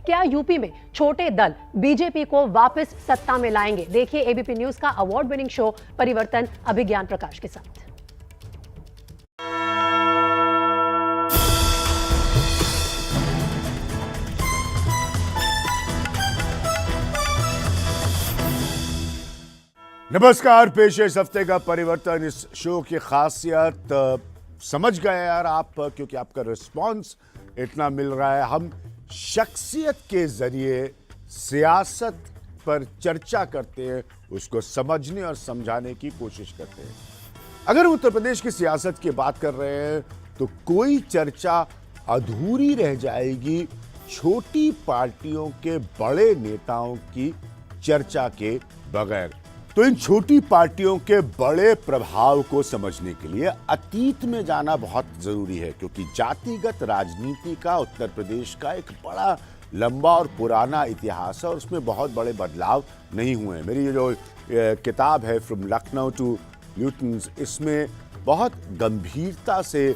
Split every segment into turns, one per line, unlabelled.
क्या यूपी में छोटे दल बीजेपी को वापस सत्ता में लाएंगे? देखिए एबीपी न्यूज का अवार्ड विनिंग शो परिवर्तन अभिज्ञान प्रकाश के साथ।
नमस्कार, पेश है इस हफ्ते का परिवर्तन। इस शो की खासियत समझ गए यार आप, क्योंकि आपका रिस्पांस इतना मिल रहा है। हम शख्सियत के जरिए सियासत पर चर्चा करते हैं, उसको समझने और समझाने की कोशिश करते हैं। अगर उत्तर प्रदेश की सियासत की बात कर रहे हैं तो कोई चर्चा अधूरी रह जाएगी छोटी पार्टियों के बड़े नेताओं की चर्चा के बगैर। तो इन छोटी पार्टियों के बड़े प्रभाव को समझने के लिए अतीत में जाना बहुत जरूरी है, क्योंकि जातिगत राजनीति का उत्तर प्रदेश का एक बड़ा लंबा और पुराना इतिहास है और उसमें बहुत बड़े बदलाव नहीं हुए हैं। मेरी ये जो किताब है फ्रॉम लखनऊ टू ल्यूटन्स, इसमें बहुत गंभीरता से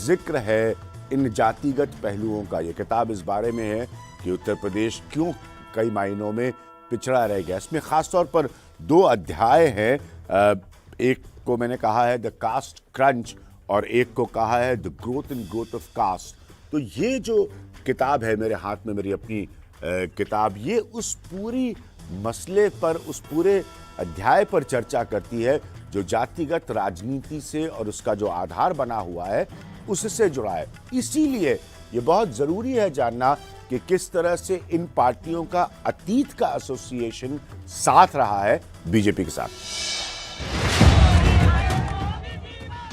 जिक्र है इन जातिगत पहलुओं का। ये किताब इस बारे में है कि उत्तर प्रदेश क्यों कई मायनों में पिछड़ा रह गया। इसमें खासतौर पर 2 अध्याय हैं। एक को मैंने कहा है द कास्ट क्रंच और एक को कहा है the growth and growth of caste. तो ये जो किताब है मेरे हाथ में, मेरी अपनी किताब, ये उस पूरी मसले पर, उस पूरे अध्याय पर चर्चा करती है जो जातिगत राजनीति से और उसका जो आधार बना हुआ है उससे जुड़ा है। इसीलिए ये बहुत जरूरी है जानना कि किस तरह से इन पार्टियों का अतीत का एसोसिएशन साथ रहा है बीजेपी के साथ।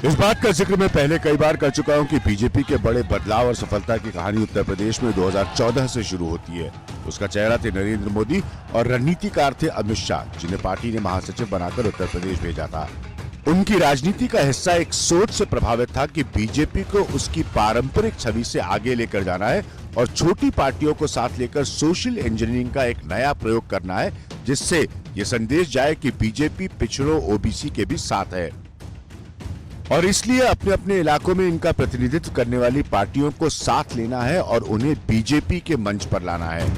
इस बात का जिक्र मैं पहले कई बार कर चुका हूं कि बीजेपी के बड़े बदलाव और सफलता की कहानी उत्तर प्रदेश में 2014 से शुरू होती है। उसका चेहरा थे नरेंद्र मोदी और रणनीतिकार थे अमित शाह, जिन्हें पार्टी ने महासचिव बनाकर उत्तर प्रदेश भेजा था। उनकी राजनीति का हिस्सा एक सोच से प्रभावित था कि बीजेपी को उसकी पारंपरिक छवि से आगे लेकर जाना है और छोटी पार्टियों को साथ लेकर सोशल इंजीनियरिंग का एक नया प्रयोग करना है, जिससे ये संदेश जाए कि बीजेपी पिछड़ों ओबीसी के भी साथ है। और इसलिए अपने अपने इलाकों में इनका प्रतिनिधित्व करने वाली पार्टियों को साथ लेना है और उन्हें बीजेपी के मंच पर लाना है।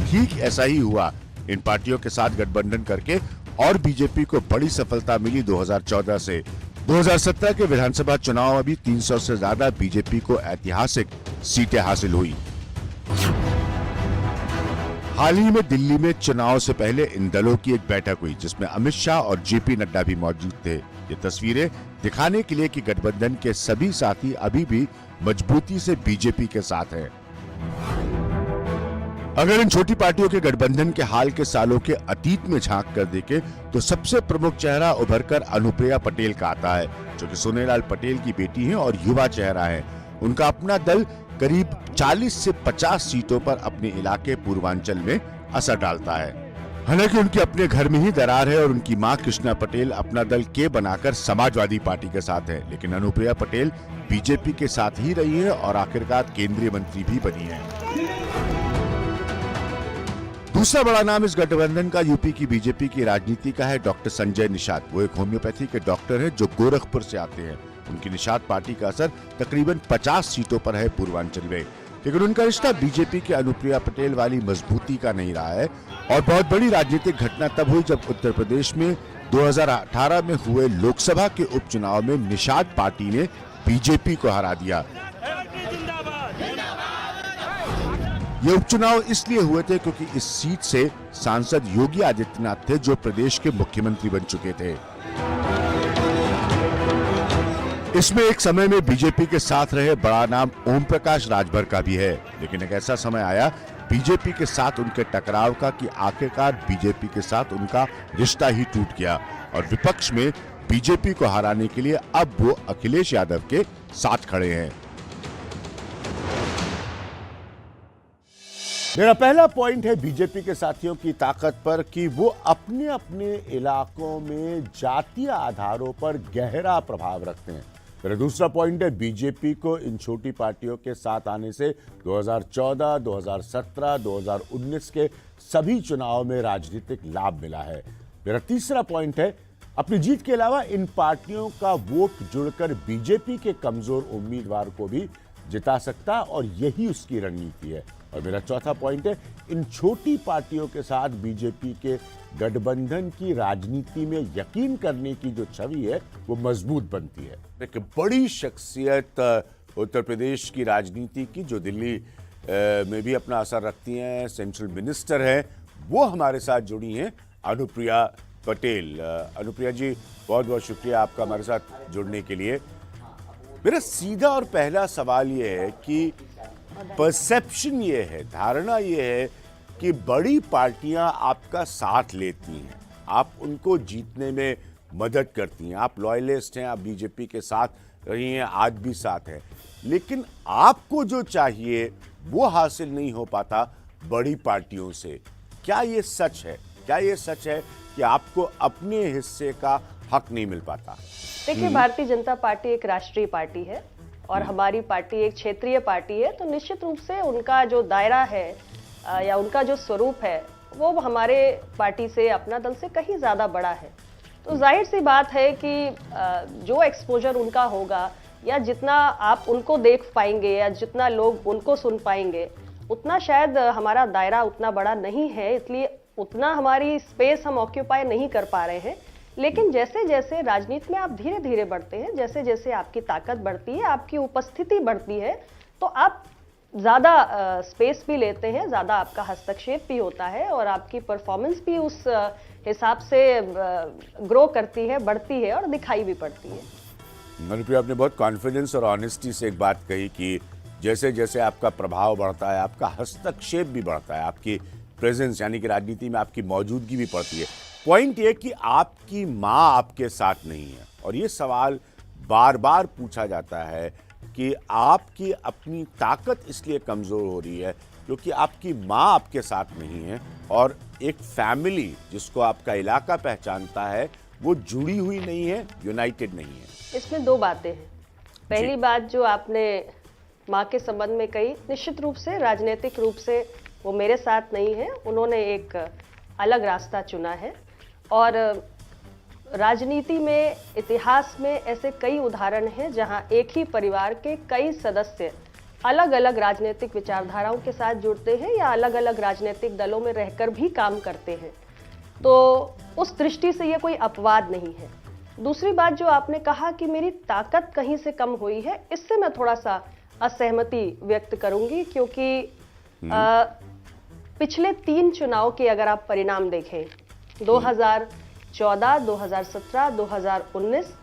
ठीक ऐसा ही हुआ। इन पार्टियों के साथ गठबंधन करके और बीजेपी को बड़ी सफलता मिली 2014 से। 2017 के विधानसभा चुनाव में भी 300 से ज्यादा बीजेपी को ऐतिहासिक सीटें हासिल हुई। हाल ही में दिल्ली में चुनाव से पहले इन दलों की एक बैठक हुई जिसमें अमित शाह और जेपी नड्डा भी मौजूद थे। ये तस्वीरें दिखाने के लिए कि गठबंधन के सभी साथी अभी भी मजबूती से बीजेपी के साथ हैं। अगर इन छोटी पार्टियों के गठबंधन के हाल के सालों के अतीत में झांक कर देखें तो सबसे प्रमुख चेहरा उभरकर अनुप्रिया पटेल का आता है, जो कि सोनेलाल पटेल की बेटी हैं और युवा चेहरा है। उनका अपना दल करीब 40 से 50 सीटों पर अपने इलाके पूर्वांचल में असर डालता है। हालांकि उनके अपने घर में ही दरार है और उनकी मां कृष्णा पटेल अपना दल के बनाकर समाजवादी पार्टी के साथ है, लेकिन अनुप्रिया पटेल बीजेपी के साथ ही रही है और आखिरकार केंद्रीय मंत्री भी बनी है। दूसरा बड़ा नाम इस गठबंधन का यूपी की बीजेपी की राजनीति का है डॉक्टर संजय निषाद। वो एक होम्योपैथी के डॉक्टर हैं जो गोरखपुर से आते हैं। उनकी निषाद पार्टी का असर तकरीबन 50 सीटों पर है पूर्वांचल में, लेकिन उनका रिश्ता बीजेपी के अनुप्रिया पटेल वाली मजबूती का नहीं रहा है। और बहुत बड़ी राजनीतिक घटना तब हुई जब उत्तर प्रदेश में 2018 में हुए लोकसभा के उपचुनाव में निषाद पार्टी ने बीजेपी को हरा दिया। ये उपचुनाव इसलिए हुए थे क्योंकि इस सीट से सांसद योगी आदित्यनाथ थे, जो प्रदेश के मुख्यमंत्री बन चुके थे। इसमें एक समय में बीजेपी के साथ रहे बड़ा नाम ओम प्रकाश राजभर का भी है, लेकिन एक ऐसा समय आया बीजेपी के साथ उनके टकराव का कि आखिरकार बीजेपी के साथ उनका रिश्ता ही टूट गया और विपक्ष में बीजेपी को हराने के लिए अब वो अखिलेश यादव के साथ खड़े हैं। मेरा पहला पॉइंट है बीजेपी के साथियों की ताकत पर कि वो अपने अपने इलाकों में जातीय आधारों पर गहरा प्रभाव रखते हैं। मेरा दूसरा पॉइंट है बीजेपी को इन छोटी पार्टियों के साथ आने से 2014, 2017, 2019 के सभी चुनाव में राजनीतिक लाभ मिला है। मेरा तीसरा पॉइंट है अपनी जीत के अलावा इन पार्टियों का वोट जुड़कर बीजेपी के कमजोर उम्मीदवार को भी जिता सकता और यही उसकी रणनीति है। और मेरा चौथा पॉइंट है, इन छोटी पार्टियों के साथ बीजेपी के गठबंधन की राजनीति में यकीन करने की जो छवि है वो मजबूत बनती है। एक बड़ी शख्सियत उत्तर प्रदेश की राजनीति की जो दिल्ली में भी अपना असर रखती हैं, सेंट्रल मिनिस्टर हैं, वो हमारे साथ जुड़ी हैं, अनुप्रिया पटेल। अनुप्रिया जी, बहुत बहुत शुक्रिया आपका हमारे साथ जुड़ने के लिए। मेरा सीधा और पहला सवाल ये है कि परसेप्शन ये है, धारणा ये है कि बड़ी पार्टियां आपका साथ लेती हैं, आप उनको जीतने में मदद करती हैं, आप लॉयलिस्ट हैं, आप बीजेपी के साथ रही हैं, आज भी साथ हैं, लेकिन आपको जो चाहिए वो हासिल नहीं हो पाता बड़ी पार्टियों से। क्या ये सच है? क्या ये सच है कि आपको अपने हिस्से का हक नहीं मिल पाता?
देखिए, भारतीय जनता पार्टी एक राष्ट्रीय पार्टी है और हमारी पार्टी एक क्षेत्रीय पार्टी है, तो निश्चित रूप से उनका जो दायरा है या उनका जो स्वरूप है वो हमारे पार्टी से, अपना दल से कहीं ज़्यादा बड़ा है। तो जाहिर सी बात है कि जो एक्सपोजर उनका होगा या जितना आप उनको देख पाएंगे या जितना लोग उनको सुन पाएंगे, उतना शायद हमारा दायरा उतना बड़ा नहीं है, इसलिए उतना हमारी स्पेस हम ऑक्यूपाई नहीं कर पा रहे हैं। लेकिन जैसे जैसे राजनीति में आप धीरे धीरे बढ़ते हैं, जैसे जैसे आपकी ताकत बढ़ती है, आपकी उपस्थिति बढ़ती है, तो आप ज़्यादा स्पेस भी लेते हैं, ज़्यादा आपका हस्तक्षेप भी होता है और आपकी परफॉर्मेंस भी उस हिसाब से ग्रो करती है, बढ़ती है और दिखाई भी पड़ती है।
अनुप्रिया, आपने बहुत कॉन्फिडेंस और ऑनेस्टी से एक बात कही कि जैसे जैसे आपका प्रभाव बढ़ता है, आपका हस्तक्षेप भी बढ़ता है, आपकी प्रेजेंस यानी कि राजनीति में आपकी मौजूदगी भी पड़ती है। पॉइंट ये कि आपकी माँ आपके साथ नहीं है, और ये सवाल बार बार पूछा जाता है कि आपकी अपनी ताकत इसलिए कमज़ोर हो रही है क्योंकि आपकी माँ आपके साथ नहीं है, और एक फैमिली जिसको आपका इलाका पहचानता है वो जुड़ी हुई नहीं है, यूनाइटेड नहीं है।
इसमें दो बातें हैं। पहली बात जो आपने माँ के संबंध में कही, निश्चित रूप से राजनीतिक रूप से वो मेरे साथ नहीं है, उन्होंने एक अलग रास्ता चुना है। और राजनीति में, इतिहास में ऐसे कई उदाहरण हैं जहां एक ही परिवार के कई सदस्य अलग अलग राजनीतिक विचारधाराओं के साथ जुड़ते हैं या अलग अलग राजनीतिक दलों में रहकर भी काम करते हैं। तो उस दृष्टि से ये कोई अपवाद नहीं है। दूसरी बात जो आपने कहा कि मेरी ताकत कहीं से कम हुई है, इससे मैं थोड़ा सा असहमति व्यक्त करूंगी, क्योंकि पिछले 3 चुनाव के अगर आप परिणाम देखें, 2014, 2017, 2019,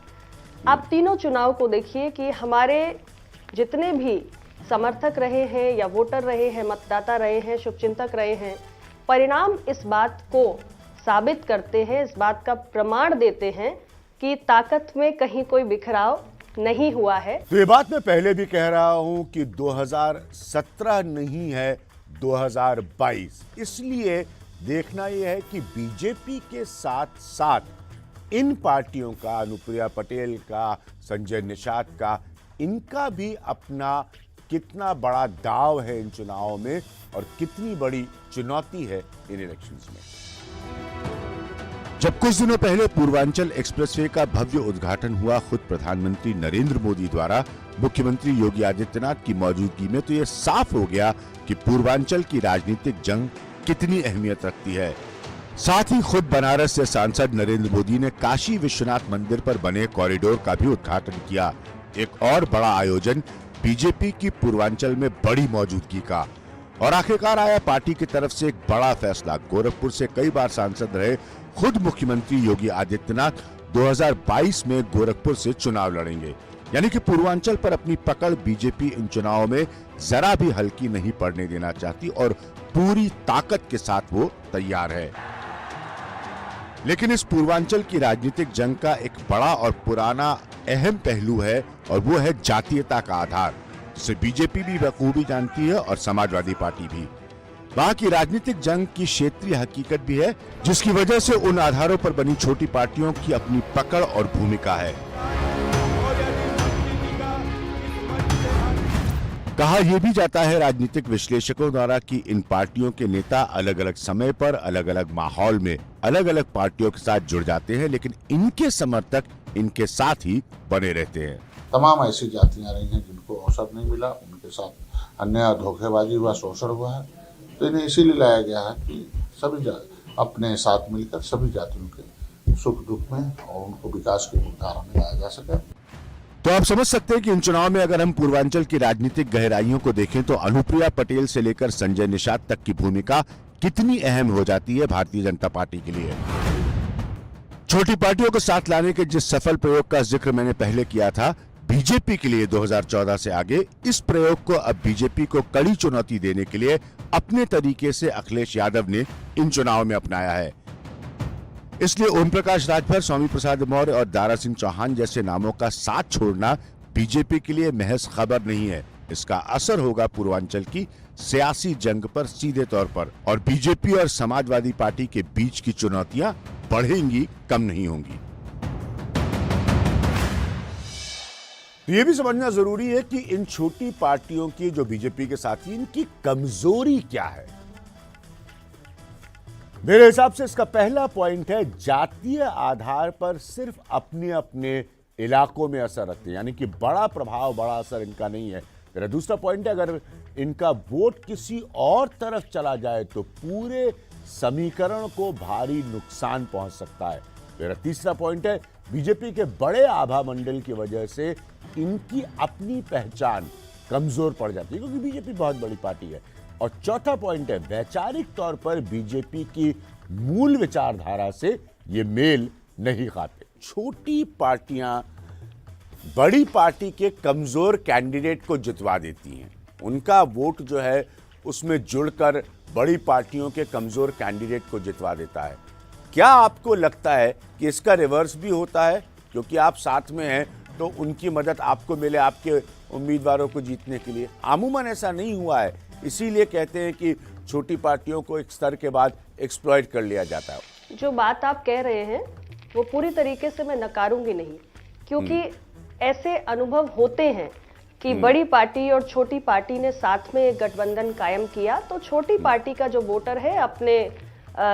आप तीनों चुनाव को देखिए कि हमारे जितने भी समर्थक रहे हैं या वोटर रहे हैं, मतदाता रहे हैं, शुभचिंतक रहे हैं, परिणाम इस बात को साबित करते हैं, इस बात का प्रमाण देते हैं कि ताकत में कहीं कोई बिखराव नहीं हुआ है।
तो ये बात मैं पहले भी कह रहा हूं कि 2017 नहीं है, 2022। इसलिए देखना यह है कि बीजेपी के साथ साथ इन पार्टियों का, अनुप्रिया पटेल का, संजय निषाद का, इनका भी अपना कितना बड़ा दाव है इन चुनावों में और कितनी बड़ी चुनौती है इन इलेक्शंस में। जब कुछ दिनों पहले पूर्वांचल एक्सप्रेसवे का भव्य उद्घाटन हुआ खुद प्रधानमंत्री नरेंद्र मोदी द्वारा मुख्यमंत्री योगी आदित्यनाथ की मौजूदगी में, तो यह साफ हो गया कि पूर्वांचल की राजनीतिक जंग कितनी अहमियत रखती है। साथ ही खुद बनारस से सांसद नरेंद्र मोदी ने काशी विश्वनाथ मंदिर पर बने कॉरिडोर का भी उद्घाटन किया। एक और बड़ा आयोजन बीजेपी की पूर्वांचल में बड़ी मौजूदगी का। और आखिरकार आया पार्टी की तरफ से एक बड़ा फैसला। गोरखपुर से कई बार सांसद रहे खुद मुख्यमंत्री योगी आदित्यनाथ 2022 में गोरखपुर से चुनाव लड़ेंगे। यानी कि पूर्वांचल पर अपनी पकड़ बीजेपी इन चुनावों में जरा भी हल्की नहीं पड़ने देना चाहती और पूरी ताकत के साथ वो तैयार है। लेकिन इस पूर्वांचल की राजनीतिक जंग का एक बड़ा और पुराना अहम पहलू है और वो है जातीयता का आधार, जिसे बीजेपी भी बखूबी जानती है और समाजवादी पार्टी भी। वहां की राजनीतिक जंग की क्षेत्रीय हकीकत भी है, जिसकी वजह से उन आधारों पर बनी छोटी पार्टियों की अपनी पकड़ और भूमिका है। कहा यह भी जाता है राजनीतिक विश्लेषकों द्वारा कि इन पार्टियों के नेता अलग अलग समय पर अलग अलग माहौल में अलग अलग पार्टियों के साथ जुड़ जाते हैं, लेकिन इनके समर्थक इनके साथ ही बने रहते हैं।
तमाम ऐसी जातियां रही हैं जिनको अवसर नहीं मिला, उनके साथ अन्याय धोखेबाजी हुआ, शोषण हुआ है। तो इन्हें इसीलिए लाया गया है कि सभी अपने साथ मिलकर सभी जातियों के सुख दुख में और उनको विकास की मुख्यधारा में लाया जा सके।
तो आप समझ सकते हैं कि इन चुनाव में अगर हम पूर्वांचल की राजनीतिक गहराइयों को देखें तो अनुप्रिया पटेल से लेकर संजय निषाद तक की भूमिका कितनी अहम हो जाती है भारतीय जनता पार्टी के लिए। छोटी पार्टियों को साथ लाने के जिस सफल प्रयोग का जिक्र मैंने पहले किया था बीजेपी के लिए 2014 से आगे, इस प्रयोग को अब बीजेपी को कड़ी चुनौती देने के लिए अपने तरीके से अखिलेश यादव ने इन चुनाव में अपनाया है। इसलिए ओम प्रकाश राजभर, स्वामी प्रसाद मौर्य और दारा सिंह चौहान जैसे नामों का साथ छोड़ना बीजेपी के लिए महज खबर नहीं है, इसका असर होगा पूर्वांचल की सियासी जंग पर सीधे तौर पर, और बीजेपी और समाजवादी पार्टी के बीच की चुनौतियां बढ़ेंगी, कम नहीं होंगी। ये भी समझना जरूरी है कि इन छोटी पार्टियों की जो बीजेपी के साथी, इनकी कमजोरी क्या है। मेरे हिसाब से इसका पहला पॉइंट है जातीय आधार पर सिर्फ अपने अपने इलाकों में असर रखते हैं, यानी कि बड़ा प्रभाव, बड़ा असर इनका नहीं है। मेरा दूसरा पॉइंट है अगर इनका वोट किसी और तरफ चला जाए तो पूरे समीकरण को भारी नुकसान पहुंच सकता है। मेरा तीसरा पॉइंट है बीजेपी के बड़े आभा मंडल की वजह से इनकी अपनी पहचान कमजोर पड़ जाती है, क्योंकि बीजेपी बहुत बड़ी पार्टी है। और चौथा पॉइंट है वैचारिक तौर पर बीजेपी की मूल विचारधारा से ये मेल नहीं खाते। छोटी पार्टियां बड़ी पार्टी के कमजोर कैंडिडेट को जितवा देती हैं, उनका वोट जो है उसमें जुड़कर बड़ी पार्टियों के कमजोर कैंडिडेट को जितवा देता है। क्या आपको लगता है कि इसका रिवर्स भी होता है, क्योंकि आप साथ में हैं तो उनकी मदद आपको मिले आपके उम्मीदवारों को जीतने के लिए? अमूमन ऐसा नहीं हुआ है, इसीलिए कहते हैं कि छोटी पार्टियों को एक स्तर के बाद एक्सप्लॉइट कर लिया जाता है।
जो बात आप कह रहे हैं वो पूरी तरीके से मैं नकारूंगी नहीं, क्योंकि ऐसे अनुभव होते हैं कि बड़ी पार्टी और छोटी पार्टी ने साथ में एक गठबंधन कायम किया तो छोटी पार्टी का जो वोटर है अपने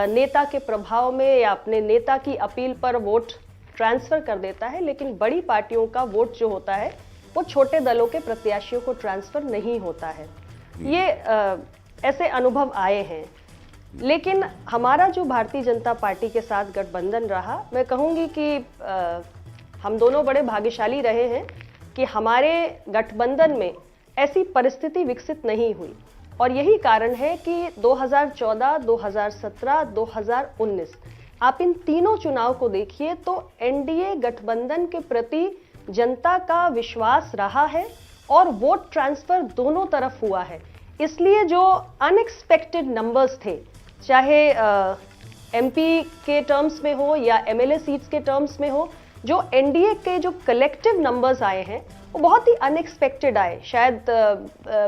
नेता के प्रभाव में या अपने नेता की अपील पर वोट ट्रांसफर कर देता है, लेकिन बड़ी पार्टियों का वोट जो होता है वो छोटे दलों के प्रत्याशियों को ट्रांसफर नहीं होता है। ये ऐसे अनुभव आए हैं। लेकिन हमारा जो भारतीय जनता पार्टी के साथ गठबंधन रहा, मैं कहूंगी कि हम दोनों बड़े भाग्यशाली रहे हैं कि हमारे गठबंधन में ऐसी परिस्थिति विकसित नहीं हुई, और यही कारण है कि 2014, 2017, 2019 आप इन तीनों चुनाव को देखिए तो एनडीए गठबंधन के प्रति जनता का विश्वास रहा है और वोट ट्रांसफर दोनों तरफ हुआ है। इसलिए जो अनएक्सपेक्टेड नंबर्स थे, चाहे एमपी के टर्म्स में हो या एमएलए सीट्स के टर्म्स में हो, जो एनडीए के जो कलेक्टिव नंबर्स आए हैं वो बहुत ही अनएक्सपेक्टेड आए। शायद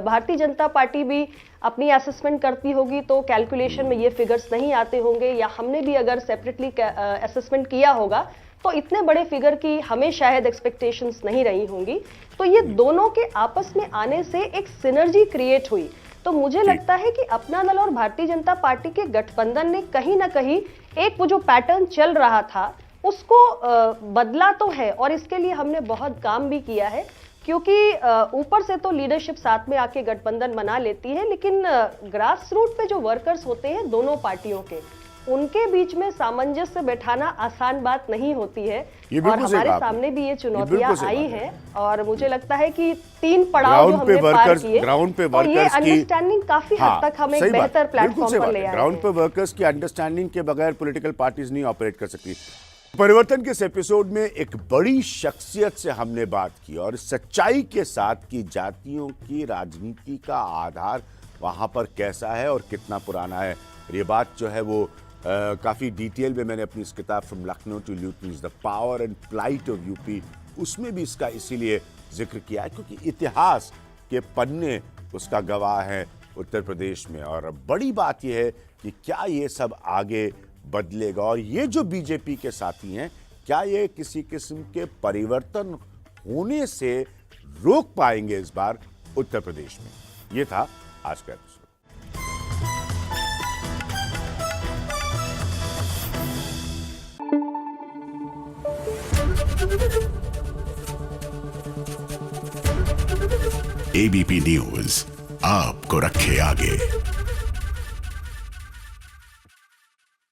भारतीय जनता पार्टी भी अपनी असेसमेंट करती होगी तो कैलकुलेशन में ये फिगर्स नहीं आते होंगे, या हमने भी अगर सेपरेटली असेसमेंट किया होगा तो इतने बड़े फिगर की हमें शायद एक्सपेक्टेशंस नहीं रही होंगी। तो ये दोनों के आपस में आने से एक सिनर्जी क्रिएट हुई। तो मुझे लगता है कि अपना दल और भारतीय जनता पार्टी के गठबंधन ने कहीं ना कहीं एक वो जो पैटर्न चल रहा था उसको बदला तो है, और इसके लिए हमने बहुत काम भी किया है, क्योंकि ऊपर से तो लीडरशिप साथ में आके गठबंधन बना लेती है, लेकिन ग्रास रूट पे जो वर्कर्स होते हैं दोनों पार्टियों के, उनके बीच में सामंजस्य बैठाना आसान बात नहीं होती है। और हमारे सामने भी ये चुनौतियां आई हैं, और मुझे लगता है कि 3 पड़ाव जो हमने पार किए,
ग्राउंड पे
और ये अंडरस्टैंडिंग काफी हद तक हमें एक बेहतर प्लेटफॉर्म पर ले आए।
ग्राउंड पे वर्कर्स की अंडरस्टैंडिंग के बगैर पॉलिटिकल पार्टीज नहीं ऑपरेट कर सकती। परिवर्तन के इस एपिसोड में एक बड़ी शख्सियत से हमने बात की और सच्चाई के साथ कि जातियों की राजनीति का आधार वहां पर कैसा है और कितना पुराना है। ये बात जो है वो काफ़ी डिटेल में मैंने अपनी इस किताब from Lucknow to Lutyens the power and plight of UP, उसमें भी इसका इसीलिए जिक्र किया है क्योंकि इतिहास के पन्ने उसका गवाह हैं उत्तर प्रदेश में। और बड़ी बात यह है कि क्या ये सब आगे बदलेगा, और ये जो बीजेपी के साथी हैं क्या ये किसी किस्म के परिवर्तन होने से रोक पाएंगे इस बार उत्तर प्रदेश में। ये था आज का एपिसोड।
एबीपी न्यूज आपको रखे आगे।